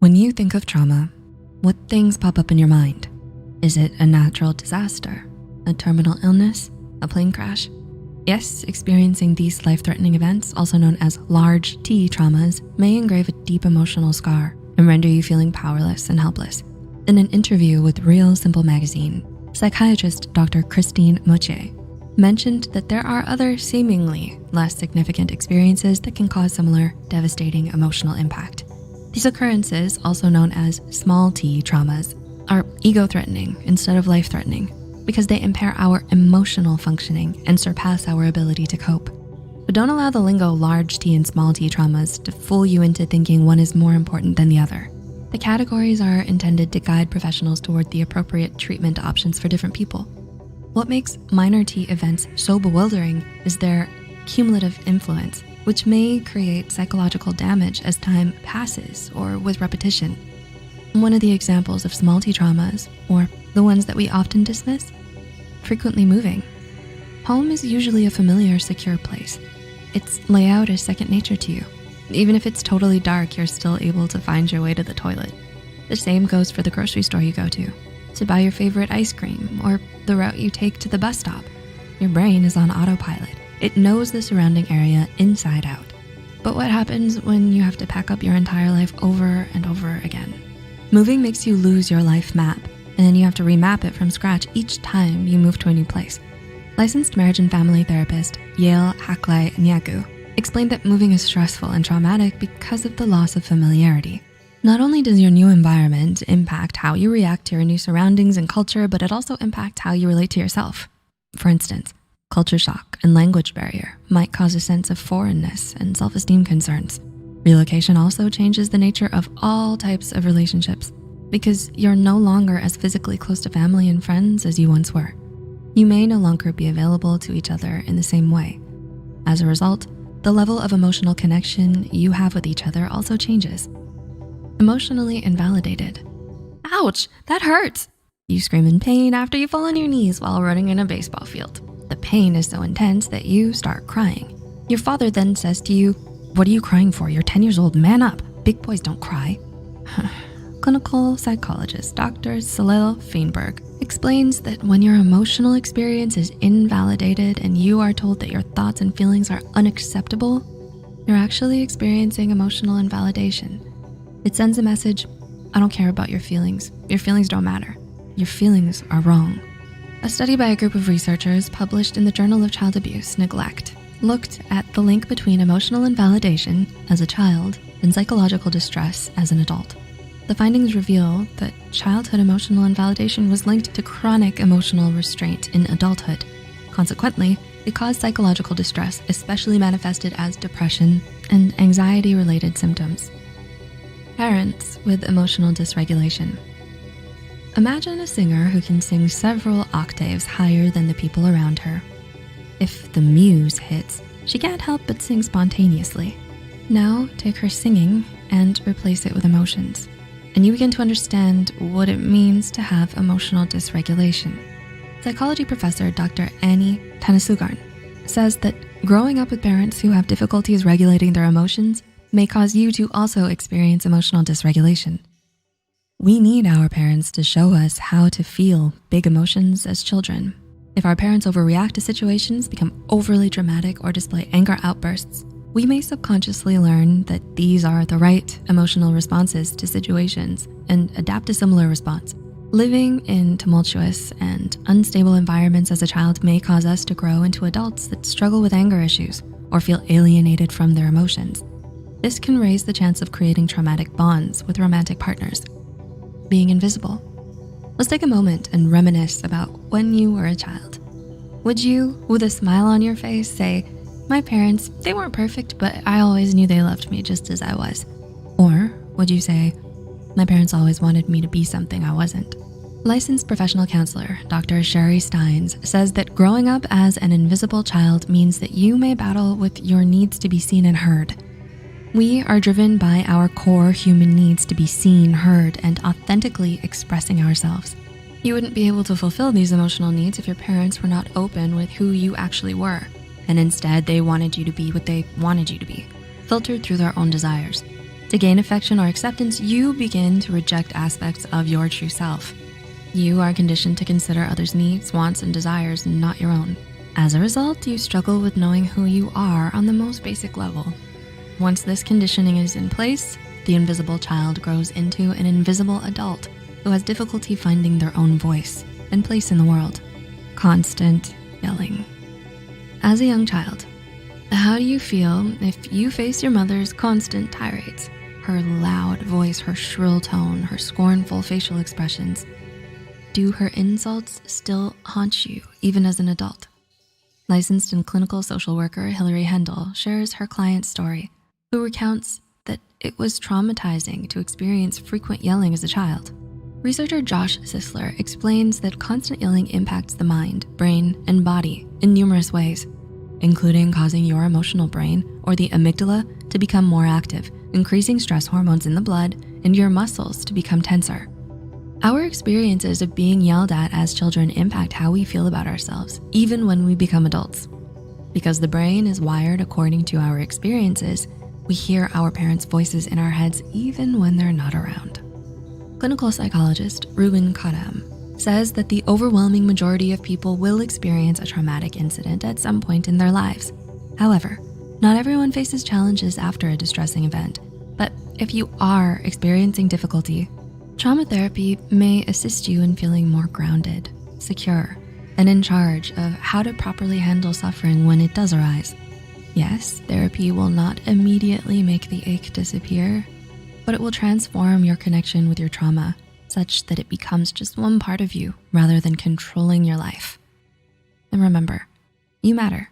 When you think of trauma, what things pop up in your mind? Is it a natural disaster, a terminal illness, a plane crash? Yes, experiencing these life-threatening events, also known as large T traumas, may engrave a deep emotional scar and render you feeling powerless and helpless. In an interview with Real Simple magazine, psychiatrist Dr. Christine Moutier mentioned that there are other seemingly less significant experiences that can cause similar devastating emotional impact. These occurrences, also known as small t traumas, are ego-threatening instead of life-threatening because they impair our emotional functioning and surpass our ability to cope. But don't allow the lingo large T and small t traumas to fool you into thinking one is more important than the other. The categories are intended to guide professionals toward the appropriate treatment options for different people. What makes minor T events so bewildering is their cumulative influence, which may create psychological damage as time passes or with repetition. One of the examples of small t traumas, or the ones that we often dismiss, frequently moving. Home is usually a familiar, secure place. Its layout is second nature to you. Even if it's totally dark, you're still able to find your way to the toilet. The same goes for the grocery store you go to buy your favorite ice cream, or the route you take to the bus stop. Your brain is on autopilot. It knows the surrounding area inside out. But what happens when you have to pack up your entire life over and over again? Moving makes you lose your life map, and then you have to remap it from scratch each time you move to a new place. Licensed marriage and family therapist Yale Haklai Nyagu explained that moving is stressful and traumatic because of the loss of familiarity. Not only does your new environment impact how you react to your new surroundings and culture, but it also impacts how you relate to yourself. For instance, culture shock and language barrier might cause a sense of foreignness and self-esteem concerns. Relocation also changes the nature of all types of relationships because you're no longer as physically close to family and friends as you once were. You may no longer be available to each other in the same way. As a result, the level of emotional connection you have with each other also changes. Emotionally invalidated. Ouch, that hurts! You scream in pain after you fall on your knees while running in a baseball field. The pain is so intense that you start crying. Your father then says to you, "What are you crying for? You're 10 years old, man up. Big boys don't cry." Clinical psychologist Dr. Salil Feinberg explains that when your emotional experience is invalidated and you are told that your thoughts and feelings are unacceptable, you're actually experiencing emotional invalidation. It sends a message, I don't care about your feelings. Your feelings don't matter. Your feelings are wrong. A study by a group of researchers published in the Journal of Child Abuse Neglect looked at the link between emotional invalidation as a child and psychological distress as an adult. The findings reveal that childhood emotional invalidation was linked to chronic emotional restraint in adulthood. Consequently, it caused psychological distress, especially manifested as depression and anxiety-related symptoms. Parents with emotional dysregulation. Imagine a singer who can sing several octaves higher than the people around her. If the muse hits, she can't help but sing spontaneously. Now take her singing and replace it with emotions, and you begin to understand what it means to have emotional dysregulation. Psychology professor Dr. Annie Tanasugarn says that growing up with parents who have difficulties regulating their emotions may cause you to also experience emotional dysregulation. We need our parents to show us how to feel big emotions as children. If our parents overreact to situations, become overly dramatic, or display anger outbursts, we may subconsciously learn that these are the right emotional responses to situations and adapt a similar response. Living in tumultuous and unstable environments as a child may cause us to grow into adults that struggle with anger issues or feel alienated from their emotions. This can raise the chance of creating traumatic bonds with romantic partners. Being invisible. Let's take a moment and reminisce about when you were a child. Would you, with a smile on your face, say, "My parents, they weren't perfect, but I always knew they loved me just as I was"? Or would you say, "My parents always wanted me to be something I wasn't"? Licensed professional counselor Dr. Sherry Steins says that growing up as an invisible child means that you may battle with your needs to be seen and heard. We are driven by our core human needs to be seen, heard, and authentically expressing ourselves. You wouldn't be able to fulfill these emotional needs if your parents were not open with who you actually were, and instead they wanted you to be what they wanted you to be, filtered through their own desires. To gain affection or acceptance, you begin to reject aspects of your true self. You are conditioned to consider others' needs, wants, and desires, not your own. As a result, you struggle with knowing who you are on the most basic level. Once this conditioning is in place, the invisible child grows into an invisible adult who has difficulty finding their own voice and place in the world. Constant yelling. As a young child, how do you feel if you face your mother's constant tirades? Her loud voice, her shrill tone, her scornful facial expressions. Do her insults still haunt you even as an adult? Licensed and clinical social worker Hilary Hendel shares her client's story, who recounts that it was traumatizing to experience frequent yelling as a child. Researcher Josh Sisler explains that constant yelling impacts the mind, brain, and body in numerous ways, including causing your emotional brain or the amygdala to become more active, increasing stress hormones in the blood, and your muscles to become tenser. Our experiences of being yelled at as children impact how we feel about ourselves, even when we become adults. Because the brain is wired according to our experiences, we hear our parents' voices in our heads even when they're not around. Clinical psychologist Ruben Kadam says that the overwhelming majority of people will experience a traumatic incident at some point in their lives. However, not everyone faces challenges after a distressing event, but if you are experiencing difficulty, trauma therapy may assist you in feeling more grounded, secure, and in charge of how to properly handle suffering when it does arise. Yes, therapy will not immediately make the ache disappear, but it will transform your connection with your trauma such that it becomes just one part of you rather than controlling your life. And remember, you matter.